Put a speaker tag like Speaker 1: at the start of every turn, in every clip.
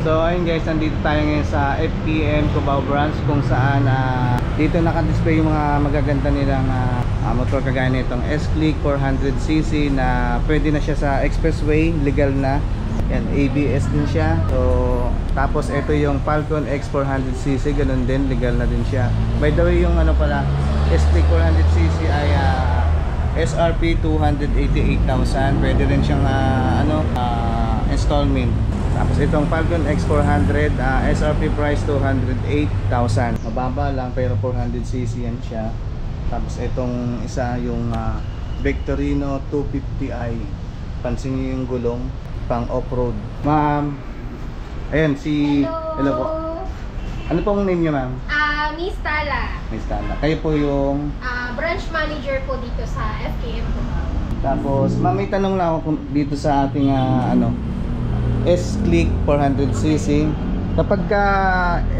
Speaker 1: So ayun guys, nandito tayo ngayon sa FPM Cubao branch, kung saan dito naka-display yung mga magaganda nilang motor, kagaya nitong S-Click 400cc na pwede na siya sa expressway, legal na. Yan, ABS din siya. So tapos ito yung Falcon X 400cc, ganun din, legal na din siya. By the way, yung ano pala, S-Click 400cc ay SRP 288,000. Pwede rin siyang installment. Tapos itong Falcon X400, SRP price 208,000. Mababa lang pero 400cc yan siya. Tapos itong isa yung Victorino 250i. Pansin niyo yung gulong, pang off-road. Ma'am, ayan si... Hello po. Ano pong name niyo, ma'am?
Speaker 2: Miss Tala.
Speaker 1: Miss Tala. Kayo po yung...
Speaker 2: branch manager po dito sa FKM po.
Speaker 1: Tapos, ma'am, may tanong lang ako dito sa ating S-Click 400cc. Kapag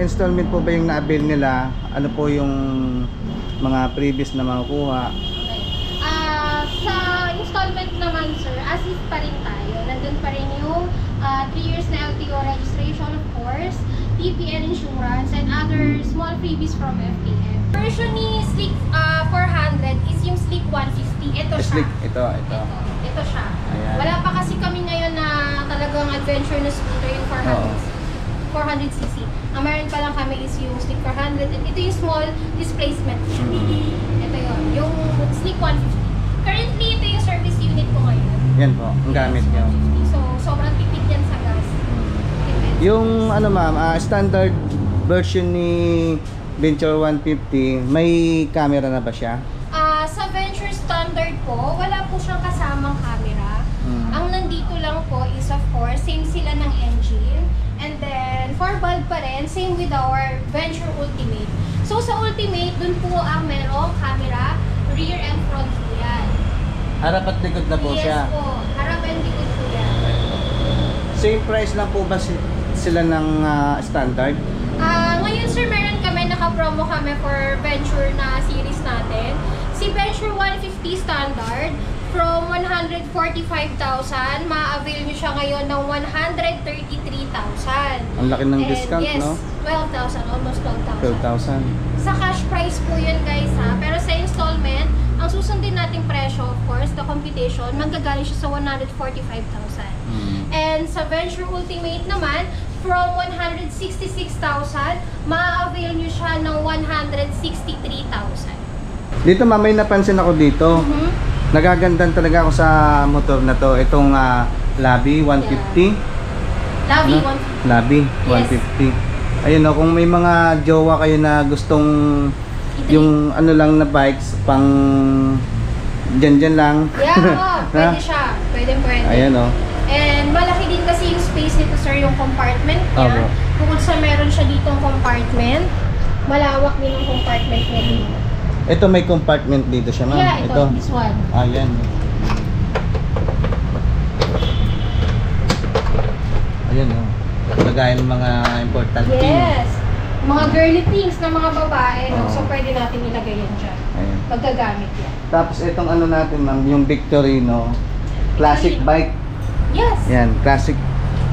Speaker 1: installment po ba yung na-avail nila, ano po yung mga previous na makukuha?
Speaker 2: Sa installment naman, sir, assist pa rin tayo. Nandun pa rin yung 3 years na LTO registration, of course, TPN insurance, and other small freebies from FKM. Version ni Slick 400 is yung Slick 150. Ito siya.
Speaker 1: Slick, ito
Speaker 2: siya.
Speaker 1: Ayan.
Speaker 2: Wala pa kasi kami ngayon na talagang adventure na scooter yung 400cc. Ang meron pa lang kami is yung Slick 400, and ito yung small displacement. Ito yun, yung Slick 150. Currently, ito yung service unit ko ngayon.
Speaker 1: Yan po, ang gamit nyo.
Speaker 2: So, sobrang tipid yan sa gas.
Speaker 1: Yung ano ma'am, standard version ni Venture 150, may camera na ba siya?
Speaker 2: Sa Venture Standard po, wala po siyang kasamang camera. Ang nandito lang po is, of course, same sila ng engine. And then, 4-valve pa rin, same with our Venture Ultimate. So, sa Ultimate, dun po ang merong camera, rear and front po yan.
Speaker 1: Harap at likod na po siya?
Speaker 2: Yes po, harap and likod po yan.
Speaker 1: Same price lang po ba sila ng standard?
Speaker 2: Ngayon sir, meron kami, naka-promo kami for Venture na series natin. Si Venture 150 standard, from 145,000, ma-avail nyo siya ngayon ng 133,000.
Speaker 1: Ang laki ng discount,
Speaker 2: yes,
Speaker 1: no?
Speaker 2: 12,000, almost 12,000.
Speaker 1: 12,000.
Speaker 2: Sa cash price po yun guys ha, pero sa installment, ang susundin nating presyo, of course, the computation, manggagaling siya sa 145,000. And sa Venture Ultimate naman, from 166,000, ma-avail nyo siya ng 163,000.
Speaker 1: Dito ma'am, may napansin ako dito. Nagagandan talaga ako sa motor na to. Itong Labi 150.
Speaker 2: Labi
Speaker 1: ano?
Speaker 2: 150.
Speaker 1: Labi 150. Ayun o, kung may mga jowa kayo na gustong yung ano lang na bikes, pang dyan lang.
Speaker 2: Yeah, pwede siya. Pwede.
Speaker 1: Ayan o.
Speaker 2: And malaki din kasi yung space nito sir, yung compartment niya. Bukod sa meron siya ditong compartment, malawak din yung compartment niya dito.
Speaker 1: Ito may compartment dito siya ma'am.
Speaker 2: Yeah, ito, this one.
Speaker 1: Ayan. Ayan o. Lagay ng mga important things.
Speaker 2: Yes. Mga girly things na mga babae, no? So pwede natin ilagay yan dyan.
Speaker 1: Ayan.
Speaker 2: Paggagamit yan.
Speaker 1: Tapos itong ano natin ma'am, yung Victorino classic bike.
Speaker 2: Yes.
Speaker 1: Yan, classic.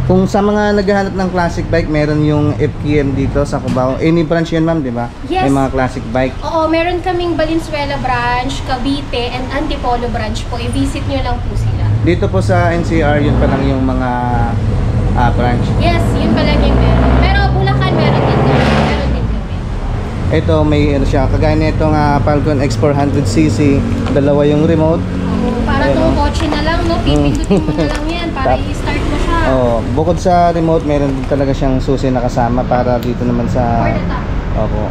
Speaker 1: Kung sa mga naghahanap ng classic bike, meron yung FKM dito sa Cubao. Any branch yan ma'am, di ba?
Speaker 2: Yes.
Speaker 1: May mga classic bike.
Speaker 2: Oo, meron kaming Valenzuela branch, Cavite, and Antipolo branch po. I-visit nyo lang po sila.
Speaker 1: Dito po sa NCR, yun pa lang yung mga branch.
Speaker 2: Yes, yun pa lang yung meron. Pero Bulacan meron din kami. Meron din kami.
Speaker 1: Ito, may ano siya, kagaya nitong Falcon X 400cc, dalawa yung remote.
Speaker 2: Para tong kotse na lang, no? Pipindutin mo na lang yan para i-start mo siya.
Speaker 1: Oh, bukod sa remote, meron din talaga siyang susi na kasama para dito naman sa...
Speaker 2: For the top.
Speaker 1: Opo.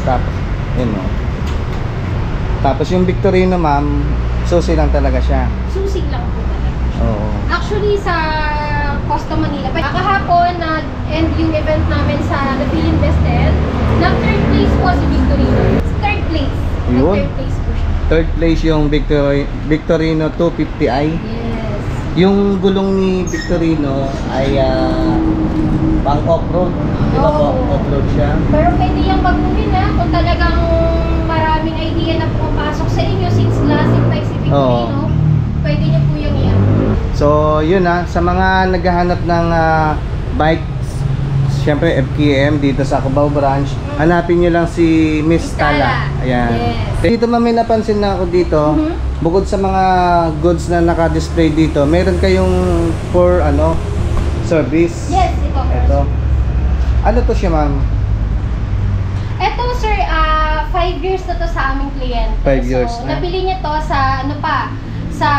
Speaker 1: Tapos, yun o. Tapos yung Victorino ma'am, susi lang talaga siya.
Speaker 2: Susi lang po talaga.
Speaker 1: Oo.
Speaker 2: Actually, sa Costa Manila, kahapon na-end yung event namin sa The Philippine Best End. Nag-third place po si Victorino. Third place.
Speaker 1: Yun.
Speaker 2: Third place po siya.
Speaker 1: Third place yung Victorino 250i.
Speaker 2: Yes.
Speaker 1: Yung gulong ni Victorino ay pang off-road. Di ba po? Off-road siya.
Speaker 2: Pero pwede yung baguhin ha, kung talagang maraming idea na pumapasok sa inyo since classic bike si Victorino, pwede nyo po yung yan.
Speaker 1: So yun sa mga naghahanap ng bikes syempre FKM dito sa Cubao branch. Hanapin nyo lang si Miss Tala. Ayan.
Speaker 2: Yes.
Speaker 1: Dito ma'am, may napansin na ako dito. Bukod sa mga goods na naka-display dito, meron kayong for service.
Speaker 2: Yes, ito.
Speaker 1: Ito. Ano to siya ma'am?
Speaker 2: Ito sir, 5 years na to sa aming kliyente.
Speaker 1: 5 years
Speaker 2: so,
Speaker 1: na.
Speaker 2: Napili niya to sa sa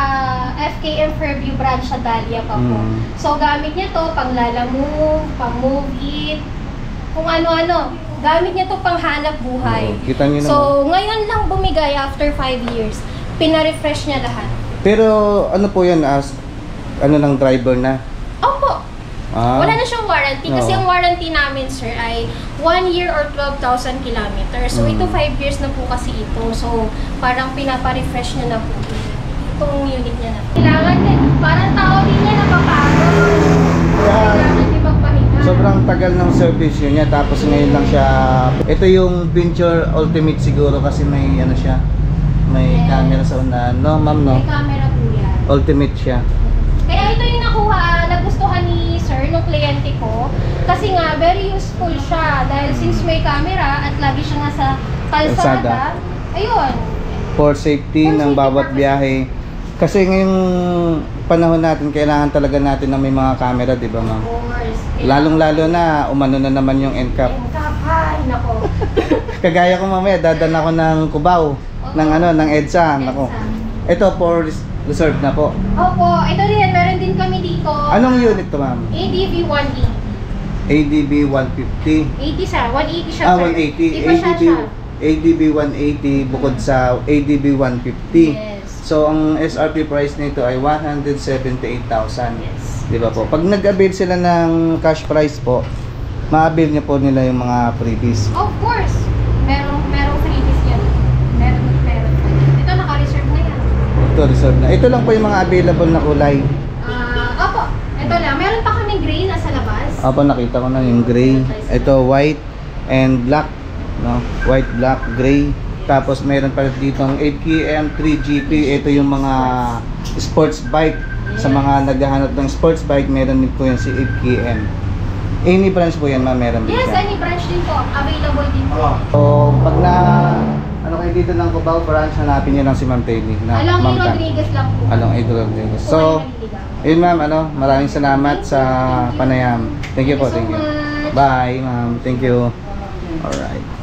Speaker 2: FKM Fairview branch sa Dahlia pa po. So gamit niya to pang lalamove, pang move it, kung ano-ano. Gamit niya to pang hanap buhay.
Speaker 1: Kita niyo naman.
Speaker 2: So ngayon lang bumigay after 5 years. Pina-refresh niya lahat.
Speaker 1: Pero ano po yan as ng driver na?
Speaker 2: Opo. Wala na siyang warranty kasi ang warranty namin sir ay 1 year or 12,000 kilometers. So ito 5 years na po kasi ito. So parang pinapa-refresh niya na po itong unit niya na. Kailangan din, parang tao din niya napapagod. Kailangan din magpahinga.
Speaker 1: Sobrang tagal ng service yun niya, tapos ngayon lang siya. Ito yung Venture Ultimate siguro kasi may siya. May camera sa unahan. No ma'am, no?
Speaker 2: May camera po yan.
Speaker 1: Ultimate siya.
Speaker 2: Kaya ito yung nagustuhan ni sir, nung kliyente ko. Kasi nga, very useful siya. Dahil since may camera at lagi siya nasa kalsada, ayun.
Speaker 1: For safety ng bawat biyahe. Kasi ngayong panahon natin, kailangan talaga natin na may mga camera, di ba ma'am?
Speaker 2: Of course.
Speaker 1: Lalong-lalo na, umano na naman yung NCAP.
Speaker 2: NCAP, ay, nako.
Speaker 1: Kagaya ko mamaya, dadan ako ng Cubao, ng EDSA. Nako. Ito for reserve na po.
Speaker 2: Opo, ito din, meron din kami dito.
Speaker 1: Anong unit to ma'am?
Speaker 2: ADB 180.
Speaker 1: ADB 150.
Speaker 2: 80 siya, 180 siya.
Speaker 1: Ah,
Speaker 2: sir.
Speaker 1: 180.
Speaker 2: Iba siya.
Speaker 1: ADB 180 bukod sa ADB 150.
Speaker 2: Yes.
Speaker 1: So, ang SRP price nito ay 178,000.
Speaker 2: Yes.
Speaker 1: Di ba po? Pag nag-avail sila ng cash price po, ma-avail niyo po nila yung mga freebies.
Speaker 2: Of course. Merong freebies yan. Meron. Ito, naka-reserve na yan.
Speaker 1: Ito, reserve na. Ito lang po yung mga available na kulay.
Speaker 2: Opo, ito lang. Meron pa kami gray nasa labas.
Speaker 1: Opo, nakita ko na yung gray. Ito, white and black. No? White, black, gray. Tapos meron pa dito ang 8KM, 3GP. Ito yung mga sports bike. Sa mga naghahanap ng sports bike, meron din po yan si 8KM. Any branch po yan, ma'am, meron din
Speaker 2: Yes,
Speaker 1: siya.
Speaker 2: any branch din po. Available din po.
Speaker 1: So, pag kayo dito ng Cubao branch, hanapin niyo lang si Ma'am Taylor.
Speaker 2: Along A. Rodriguez lang po.
Speaker 1: Along A. Rodriguez. So, yun ma'am, maraming salamat sa panayam. Thank you po, thank you.
Speaker 2: Much.
Speaker 1: Bye, ma'am. Thank you. Alright.